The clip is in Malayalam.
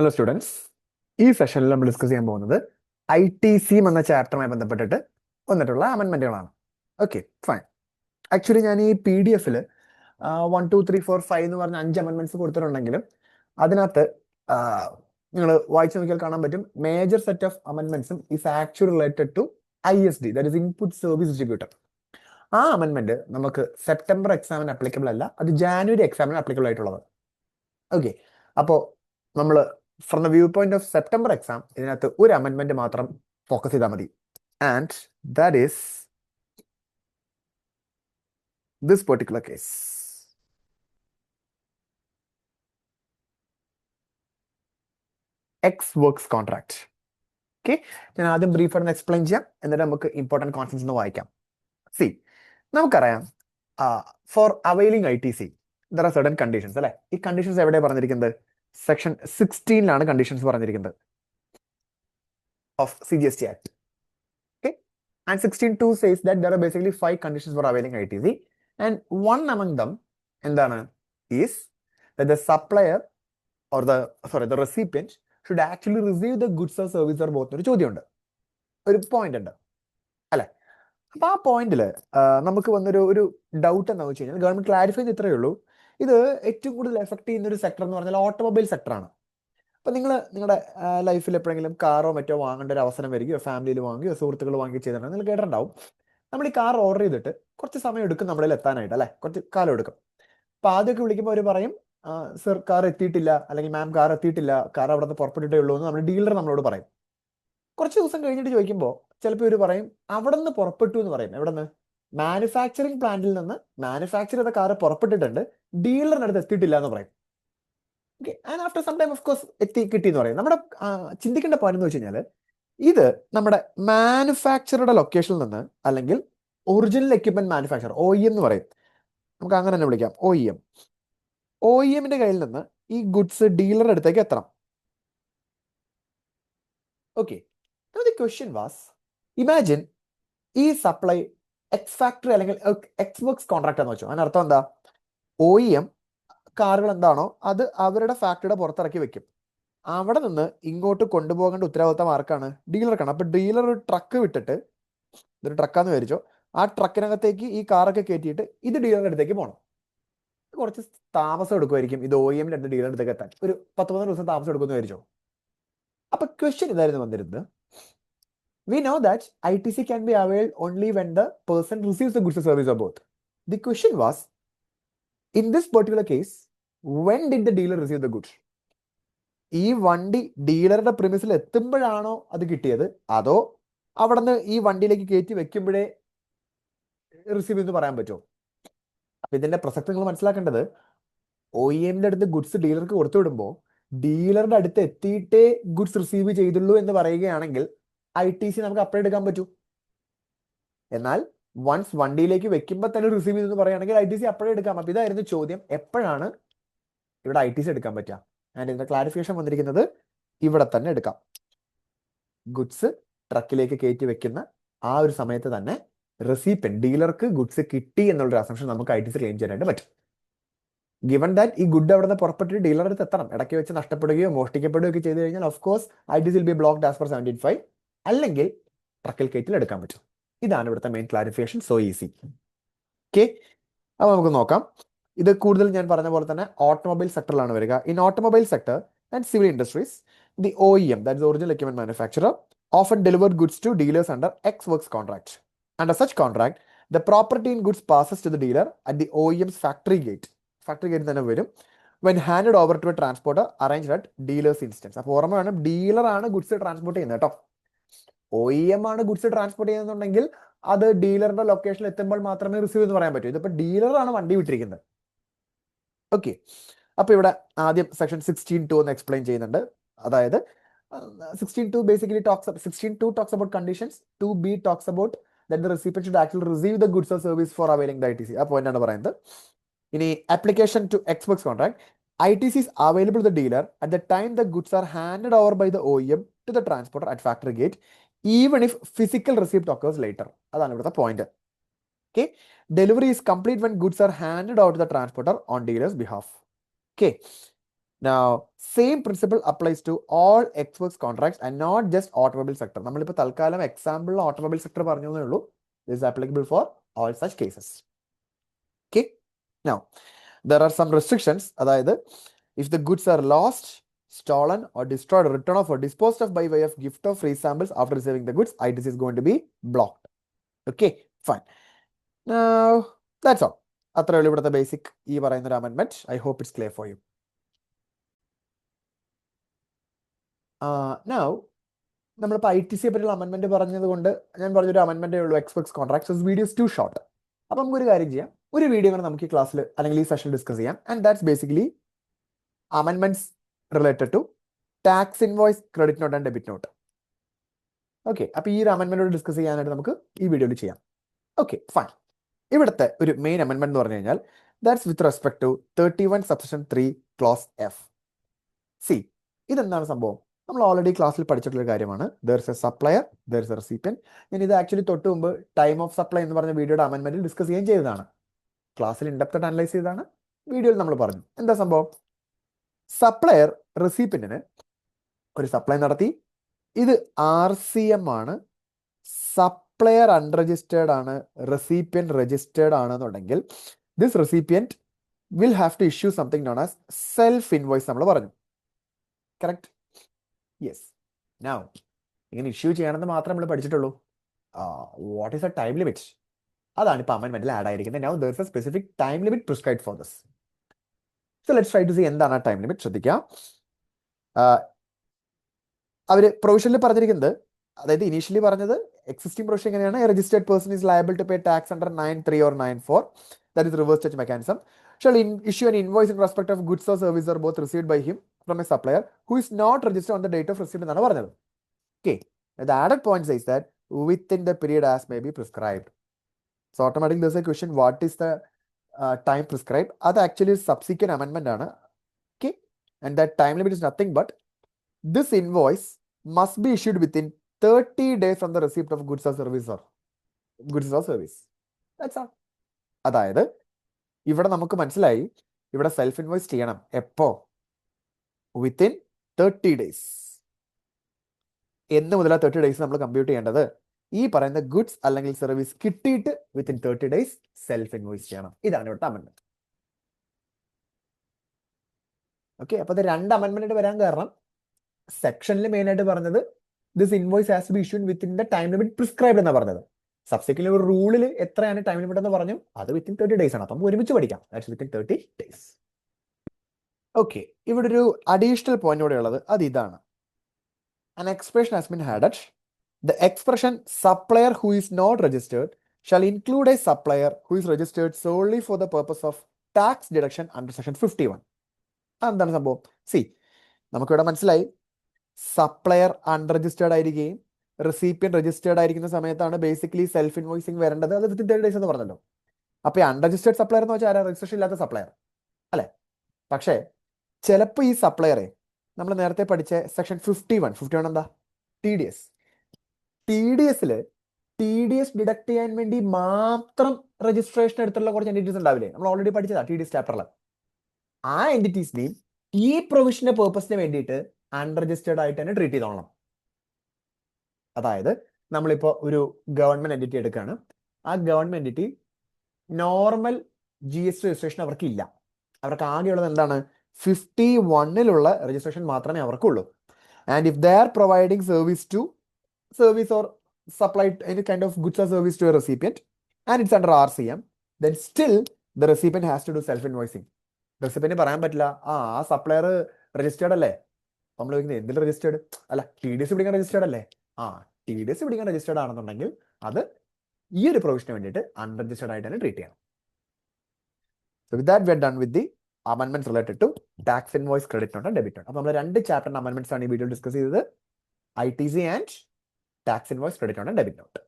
ഹലോ സ്റ്റുഡൻസ്, ഈ സെഷനിൽ നമ്മൾ ഡിസ്കസ് ചെയ്യാൻ പോകുന്നത് ITC എന്ന ചാപ്റ്ററുമായി ബന്ധപ്പെട്ടിട്ട് വന്നിട്ടുള്ള അമെൻമെന്റുകളാണ്. Okay, fine. ആക്ച്വലി ഞാൻ ഈ PDF 1, 2, 3, 4, 5 എന്ന് പറഞ്ഞ 5 അമെൻമെന്റ്സ് കൊടുത്തിട്ടുണ്ടെങ്കിലും അതിനകത്ത് നിങ്ങൾ വായിച്ചു നോക്കിയാൽ കാണാൻ പറ്റും മേജർ സെറ്റ് ഓഫ് അമെൻമെന്റ്സും is actually related to ISD, that is input service distributor. ആ അമെൻമെന്റ് നമുക്ക് സെപ്റ്റംബർ എക്സാമിന് അപ്ലിക്കബിൾ അല്ല, അത് ജാനുവരി എക്സാമിന് അപ്ലിക്കബിൾ ആയിട്ടുള്ളത്. ഓക്കെ, അപ്പോൾ നമ്മൾ from the view point of September exam ഇതിനകത്ത് ഒരു അമെൻമെന്റ് മാത്രം ഫോക്കസ് ചെയ്താൽ മതി, and that is this particular case. X works contract. Okay, ഞാൻ ആദ്യം ബ്രീഫായിട്ട് എക്സ്പ്ലെയിൻ ചെയ്യാം, എന്നിട്ട് നമുക്ക് ഇമ്പോർട്ടൻറ്റ് കോൺസെപ്റ്റ്സ് ഒന്ന് വായിക്കാം. സി, നമുക്കറിയാം four availing ITC there are certain conditions അല്ലെ. ഈ കണ്ടീഷൻസ് എവിടെയാണ് പറഞ്ഞിരിക്കുന്നത്? സെക്ഷൻ 16 കണ്ടീഷൻസ് പറഞ്ഞിരിക്കുന്നത് of CGST Act. Okay, and 16(2) says that there are basically 5 conditions for availing ITC, and one among them എന്താണ് is that the supplier or the recipient should actually receive the goods or service or both. ഒരു ചോദ്യമുണ്ട്, ഒരു പോയിന്റ് ഉണ്ട് അല്ലെ. അപ്പൊ ആ പോയിന്റിൽ നമുക്ക് വന്നൊരു ഡൗട്ട് എന്താണെന്ന് വെച്ച് കഴിഞ്ഞാൽ ഗവൺമെന്റ് ക്ലാരിഫൈ ചെയ്ത് ഇത്രയേ ഉള്ളൂ, ഇത് ഏറ്റവും കൂടുതൽ എഫക്ട് ചെയ്യുന്ന ഒരു സെക്ടർ എന്ന് പറഞ്ഞാൽ ഓട്ടോമൊബൈൽ സെക്ടറാണ്. അപ്പം നിങ്ങളുടെ ലൈഫിൽ എപ്പോഴെങ്കിലും കാറോ മറ്റോ വാങ്ങേണ്ട ഒരു അവസരം വരികയോ ഫാമിലിയിൽ വാങ്ങുകയോ സുഹൃത്തുക്കൾ വാങ്ങുകയോ ചെയ്തിട്ടുണ്ടെങ്കിൽ നിങ്ങൾ കേട്ടിട്ടുണ്ടാവും, നമ്മൾ ഈ കാർ ഓർഡർ ചെയ്തിട്ട് കുറച്ച് സമയം എടുക്കും നമ്മളിൽ എത്താനായിട്ട് അല്ലെ, കുറച്ച് കാലം എടുക്കും. അപ്പം ആദ്യമൊക്കെ വിളിക്കുമ്പോൾ അവർ പറയും സർ കാർ എത്തിയിട്ടില്ല, അല്ലെങ്കിൽ മാം കാർ എത്തിയിട്ടില്ല, കാർ അവിടെ നിന്ന് പുറപ്പെട്ടിട്ടേ ഉള്ളൂ എന്ന് നമ്മുടെ ഡീലർ നമ്മളോട് പറയും. കുറച്ച് ദിവസം കഴിഞ്ഞിട്ട് ചോദിക്കുമ്പോൾ ചിലപ്പോൾ ഇവർ പറയും അവിടെ നിന്ന് പുറപ്പെട്ടു എന്ന് പറയും. എവിടെ നിന്ന്? മാനുഫാക്ചറിങ് പ്ലാന്റിൽ നിന്ന് മാനുഫാക്ചർ ചെയ്ത കാർ പുറപ്പെട്ടിട്ടുണ്ട്, ഡീലറിന് അടുത്ത് എത്തിയിട്ടില്ല എന്ന് പറയും. Okay, and after some time of course കിട്ടി എന്ന് പറയും. നമ്മുടെ ചിന്തിക്കേണ്ട പോയിന്റ് എന്ന് വെച്ച് കഴിഞ്ഞാൽ ഇത് നമ്മുടെ മാനുഫാക്ചറുടെ ലൊക്കേഷനിൽ നിന്ന് അല്ലെങ്കിൽ ഒറിജിനൽ എക്യുപ്മെന്റ് മാനുഫാക്ചർ OEM എന്ന് പറയും, നമുക്ക് അങ്ങനെ തന്നെ വിളിക്കാം OEMന്റെ കയ്യിൽ നിന്ന് ഈ ഗുഡ്സ് ഡീലറുടെ അടുത്തേക്ക് എത്തണം. Okay, the question was, imagine ഈ സപ്ലൈ എക്സ് ഫാക്ടറി അല്ലെങ്കിൽ എക്സ് വർക്ക്സ് കോൺട്രാക്ട് എന്ന് വെച്ചോ. അതിനർത്ഥം എന്താ? OEM കാറുകൾ എന്താണോ അത് അവരുടെ ഫാക്ടറിയുടെ പുറത്തിറക്കി വെക്കും, അവിടെ നിന്ന് ഇങ്ങോട്ട് കൊണ്ടുപോകേണ്ട ഉത്തരവാദിത്തം ആർക്കാണ്? ഡീലർക്കാണ്. അപ്പൊ ഡീലർ ഒരു ട്രക്ക് വിട്ടിട്ട്, ഇതൊരു ട്രക്കാന്ന് വിചാരിച്ചോ, ആ ട്രക്കിനകത്തേക്ക് ഈ കാറൊക്കെ കയറ്റിയിട്ട് ഇത് ഡീലറുടെ അടുത്തേക്ക് പോകണം. കുറച്ച് താമസം എടുക്കുമായിരിക്കും ഇത് OEMന്റെ അടുത്ത് ഡീലറുടെ അടുത്തേക്ക് എത്താൻ, ഒരു 10-15 ദിവസം താമസം എടുക്കുമെന്ന് വിചാരിച്ചോ. അപ്പൊ ക്വസ്റ്റ്യൻ ഇതായിരുന്നു വന്നിരുന്നത്, we know that ITC can be availed only when the person receives the goods or service or both. The question was, in this particular case, when did the dealer receive the goods? ഈ വണ്ടി ഡീലറുടെ പ്രിമിസിൽ എത്തുമ്പോഴാണോ അത് കിട്ടിയത്, അതോ അവിടെ നിന്ന് ഈ വണ്ടിയിലേക്ക് കയറ്റി വെക്കുമ്പോഴേ റിസീവ് ചെയ്ത് പറയാൻ പറ്റുമോ? അപ്പൊ ഇതിന്റെ പ്രസക്തി നിങ്ങൾ മനസ്സിലാക്കേണ്ടത്, OEMന്റെ അടുത്ത് ഗുഡ്സ് ഡീലർക്ക് കൊടുത്തു വിടുമ്പോൾ ഡീലറുടെ അടുത്ത് എത്തിയിട്ടേ ഗുഡ്സ് റിസീവ് ചെയ്തുള്ളൂ എന്ന് പറയുകയാണെങ്കിൽ ITC നമുക്ക് അപ്പഴേ എടുക്കാൻ പറ്റൂ. എന്നാൽ വൺസ് വണ്ടിയിലേക്ക് വെക്കുമ്പോൾ തന്നെ റിസീവ് ചെയ്തെന്ന് പറയുകയാണെങ്കിൽ ITC അപ്പഴേ എടുക്കാം. അപ്പൊ ഇതായിരുന്നു ചോദ്യം, എപ്പോഴാണ് ഇവിടെ ITC എടുക്കാൻ പറ്റുക? ആൻഡ് ഇതിന്റെ ക്ലാരിഫിക്കേഷൻ വന്നിരിക്കുന്നത് ഇവിടെ തന്നെ എടുക്കാം. ഗുഡ്സ് ട്രക്കിലേക്ക് കയറ്റി വെക്കുന്ന ആ ഒരു സമയത്ത് തന്നെ റെസിപ്പിയന്റ് ഡീലർക്ക് ഗുഡ്സ് കിട്ടി എന്നുള്ളൊരു അസംഷൻ നമുക്ക് ITC ക്ലെയിം ചെയ്യാനായിട്ട് പറ്റും. ഗിവൺ ദാറ്റ് ഈ ഗുഡ് അവിടെ നിന്ന് പുറപ്പെട്ടിട്ട് ഡീലറുടെ അടുത്ത് എത്തണം. ഇടയ്ക്ക് വെച്ച് നഷ്ടപ്പെടുകയോ മോഷ്ടിക്കപ്പെടുകയോ ഒക്കെ ചെയ്ത് കഴിഞ്ഞാൽ of course ITC will be blocked as per 17(5), അല്ലെങ്കിൽ ട്രക്കിൽ കയറ്റിൽ എടുക്കാൻ പറ്റും. ഇതാണ് ഇവിടുത്തെ main clarification. So easy. Okay, അപ്പോൾ നമുക്ക് നോക്കാം. ഇത് കൂടുതൽ ഞാൻ പറഞ്ഞ പോലെ തന്നെ ഓട്ടോമൊബൈൽ സെക്ടറിലാണ് വരിക. In automobile sector and civil industries, the OEM, that is original equipment manufacturer, often delivered goods to dealers under Ex Works contract. Under such contract, the property in goods passes to the dealer at the OEM's factory gate. Factory gate തന്നെ വരും when handed over to a transporter arranged at dealer's instance. അപ്പോൾ ഓർമ്മ വേണം, ഡീലറാണ് ഗുഡ്സ് ട്രാൻസ്പോർട്ട് ചെയ്യുന്നത് കേട്ടോ. OEM ആണ് ഗുഡ്സ് ട്രാൻസ്പോർട്ട് ചെയ്യുന്നുണ്ടെങ്കിൽ അത് ഡീലറുടെ ലൊക്കേഷനിൽ എത്തുമ്പോൾ മാത്രമേ റിസീവ് എന്ന് പറയാൻ പറ്റൂ. ഇതിപ്പോൾ ഡീലറാണ് വണ്ടി വിട്ടിരിക്കുന്നത്. ഓക്കെ, അപ്പൊ ഇവിടെ ആദ്യം സെക്ഷൻ 16(2) എന്ന് എക്സ്പ്ലെയിൻ ചെയ്യുന്നുണ്ട്. അതായത് 16(2) basically talks about conditions. 2B talks about that the recipient should actually receive the goods or service for availing the ITC. ആ പോയിന്റ് ആണ് പറയുന്നത്. ഇനി application to Ex Works contract, ITC is available to the dealer at the time the goods are handed over by the OEM to the transporter at factory gate, even if physical receipt occurs later. അതാണ് ഇവിടുത്തെ point. Okay, delivery is complete when goods are handed out to the transporter on dealer's behalf. Okay, Now, same principle applies to all Xworks contracts and not just automobile sector. നമ്മളിപ്പോൾ തൽക്കാലം എക്സാമ്പിൾ ഓട്ടോമൊബൈൽ സെക്ടർ പറഞ്ഞു എന്നേ ഉള്ളൂ. This is applicable for all such cases. Okay. Now, there are some restrictions. അതായത് if the goods are lost, stolen or destroyed, written off or disposed of by way of gift or free samples after receiving the goods, ITC is going to be blocked. Okay, fine. Now, that's all. അത്രേ ഉള്ളൂ ഇവിടുത്തെ ബേസിക് ഈ പറയുന്ന ഒരു അമെൻമെന്റ്. I hope it's clear for you. Now നമ്മളിപ്പോൾ ITC പറ്റിയുള്ള അമെൻമെന്റ് പറഞ്ഞത് കൊണ്ട് ഞാൻ പറഞ്ഞൊരു അമെൻമെന്റേ ഉള്ളൂ, expects contracts. Video is too short. അപ്പം നമുക്കൊരു കാര്യം ചെയ്യാം, ഒരു വീഡിയോ കൂടെ നമുക്ക് ഈ ക്ലാസ്സിൽ അല്ലെങ്കിൽ ഈ സെഷൻ ഡിസ്കസ് ചെയ്യാം. ആൻഡ് ദാറ്റ്സ് ബേസിക്കലി അമെൻമെന്റ്സ് related to tax invoice, credit note and debit note. Okay, അപ്പോൾ ഈ ഒരു അമെൻമെന്റോട് ഡിസ്കസ് ചെയ്യാനായിട്ട് നമുക്ക് ഈ വീഡിയോയിൽ ചെയ്യാം. Okay, fine. ഇവിടുത്തെ ഒരു മെയിൻ അമെൻമെന്റ് എന്ന് പറഞ്ഞു കഴിഞ്ഞാൽ that's with respect to 31 subsection 3 clause F. C, ഇതെന്താണ് സംഭവം? നമ്മൾ ഓൾറെഡി ക്ലാസ്സിൽ പഠിച്ചിട്ടുള്ള കാര്യമാണ്. There is a supplier, there is a recipient. ഞാൻ ഇത് ആക്ച്വലി തൊട്ട് മുമ്പ് ടൈം ഓഫ് സപ്ലൈ എന്ന് പറഞ്ഞ വീഡിയോയുടെ അമെൻമെന്റിൽ ഡിസ്കസ് ചെയ്യാൻ ചെയ്തതാണ്. ക്ലാസ്സിൽ ഇൻഡെപ്ത് അനലൈസ് ചെയ്തതാണ്, വീഡിയോയിൽ നമ്മൾ പറഞ്ഞു. എന്താ സംഭവം? സപ്ലയർ റെസിപ്പിയന്റിന് ഒരു സപ്ലൈ നടത്തി. ഇത് RCM ആണ്. സപ്ലയർ അൺരജിസ്റ്റേർഡ് ആണ്, റെസിപ്പിയന്റ് രജിസ്റ്റേർഡ് ആണെന്നുണ്ടെങ്കിൽ this recipient will have to issue something known as self invoice. നമ്മൾ പറഞ്ഞു, കറക്റ്റ്? യെസ്. നൗ ഇങ്ങനെ ഇഷ്യൂ ചെയ്യണമെന്ന് മാത്രമേ നമ്മൾ പഠിച്ചിട്ടുള്ളൂ. What is a time limit? അതാണ് ഇപ്പോൾ അമെൻമെന്റിൽ ആഡ് ആയിരിക്കുന്നത്. Now there is a specific time limit prescribe for this. So let's try to see എന്താണ് ആ ടൈം ലിമിറ്റ്. ശ്രദ്ധിക്കാം, അവർ പ്രൊവിഷനിൽ പറഞ്ഞിരിക്കുന്നത്, അതായത് ഇനീഷ്യലി പറഞ്ഞത് എക്സിസ്റ്റിംഗ് പ്രൊവിഷൻ എങ്ങനെയാണ്? A registered person is liable to pay tax under 9(3) or 9(4), that is reverse charge mechanism, shall issue an invoice in respect of goods or service or both received by him from a supplier who is not registered on the date of receipt എന്നാണ് പറഞ്ഞത്. Okay, the added point says that within the period as may be prescribed. So automatically there's a question, what is the time prescribed? അത് ആക്ച്വലി subsequent amendment ആണ്. Okay, and that time limit is nothing but this invoice must be issued within 30 days from the receipt of goods or service. That's all. അതായത് ഇവിടെ നമുക്ക് മനസ്സിലായി, ഇവിടെ സെൽഫ് ഇൻവോയ്സ് ചെയ്യണം എപ്പോ? Within 30 days. എന്ന് മുതലാ 30 days നമ്മൾ കമ്പ്യൂട്ട് ചെയ്യേണ്ടത്? ഈ പറയുന്ന ഗുഡ്സ് അല്ലെങ്കിൽ സർവീസ് കിട്ടിയിട്ട് വിത്തിൻ 30 days സെൽഫ് ഇൻവോയ്സ് ചെയ്യണം. ഇതാണ് ഇവിടുത്തെ അമെൻമെന്റ്. ഓക്കെ, അപ്പൊ അത് രണ്ട് അമെൻമെന്റ് വരാൻ കാരണം സെക്ഷനിൽ മെയിൻ ആയിട്ട് പറഞ്ഞത് this invoice has to be issued within the time limit prescribed എന്നാണ് പറഞ്ഞത്. സബ്സിക്വന്റ്ലി ഒരു റൂളിൽ എത്രയാണ് ടൈം ലിമിറ്റ് എന്ന് പറഞ്ഞു, അത് വിത്തിൻ 30 days ആണ്. അപ്പം ഒരുമിച്ച് പഠിക്കാം, ദാറ്റ്സ് വിത്തിൻ 30 days. ഓക്കെ, ഇവിടെ ഒരു അഡീഷണൽ പോയിന്റ് കൂടെ ഉള്ളത്, അത് ഇതാണ്. An expression has been added. The expression supplier who is not registered shall include a supplier who is registered solely for the purpose of tax deduction under section 51. എന്താണ് സംഭവം? സി, നമുക്കിവിടെ മനസ്സിലായി, സപ്ലയർ അൺരജിസ്റ്റേർഡ് ആയിരിക്കുകയും റെസിപ്പിയന്റ് രജിസ്റ്റേർഡ് ആയിരിക്കുന്ന സമയത്താണ് ബേസിക്കലി സെൽഫ് ഇൻവോയ്സിംഗ് വരേണ്ടത്. അത് വിത്തിൻ 30 days എന്ന് പറഞ്ഞല്ലോ. അപ്പൊ ഈ അൺരജിസ്റ്റേർഡ് സപ്ലയർ എന്ന് വെച്ചാൽ രജിസ്ട്രേഷൻ ഇല്ലാത്ത സപ്ലയർ അല്ലെ? പക്ഷേ ചിലപ്പോൾ ഈ സപ്ലയറെ നമ്മൾ നേരത്തെ പഠിച്ച സെക്ഷൻ 51 എന്താ? TDS. TDS ഡിഡക്ട് ചെയ്യാൻ വേണ്ടി മാത്രം രജിസ്ട്രേഷൻ എടുത്തുള്ള കുറച്ച് എൻറ്റിറ്റീസ് ഉണ്ടാവില്ലേ? നമ്മൾ ഓൾറെഡി പഠിച്ചതാ TDS ചാപ്റ്ററിൽ. ആ എൻറ്റിറ്റീസിനെയും ഈ പ്രൊവിഷന്റെ പേർപ്പസിന് വേണ്ടിയിട്ട് അൺരജിസ്റ്റേർഡ് ആയിട്ട് തന്നെ ട്രീറ്റ് ചെയ്തോളണം. അതായത് നമ്മളിപ്പോൾ ഒരു ഗവൺമെന്റ് എൻറ്റിറ്റി എടുക്കുകയാണ്. ആ government entity normal GST registration അവർക്ക് ഇല്ല. അവർക്ക് ആകെയുള്ളത് എന്താണ്? 51 രജിസ്ട്രേഷൻ മാത്രമേ അവർക്കുള്ളൂ. And if they are providing service or supplied any kind of goods or service to a recipient and it's under RCM, then still the recipient has to do self invoicing. Recipient പറയാൻ പറ്റില്ല, ആ സപ്ലയർ രജിസ്റ്റേർഡ് അല്ലേ. നമ്മൾ ചോദിക്കുന്നത് എന്തിൽ രജിസ്റ്റേർഡ്? അല്ല, TDS പിടിക്കാൻ രജിസ്റ്റേർഡ് അല്ലേ? TDS പിടിക്കാൻ രജിസ്റ്റേർഡ് ആണെന്നുണ്ടെങ്കിൽ അത് ഈ ഒരു പ്രൊവിഷന് വേണ്ടിയിട്ട് അൺരജിസ്റ്റേർഡ് ആയിട്ട് തന്നെ ട്രീറ്റ് ചെയ്യണം. So with that we are done with the amendments related to tax invoice, credit note and debit note. അപ്പോൾ നമ്മൾ രണ്ട് ചാപ്റ്ററിന്റെ അമെൻമെന്റ്സ് ആണ് ഈ വീഡിയോ ഡിസ്കസ് ചെയ്തത്, ITC and tax invoice, credit note and debit not.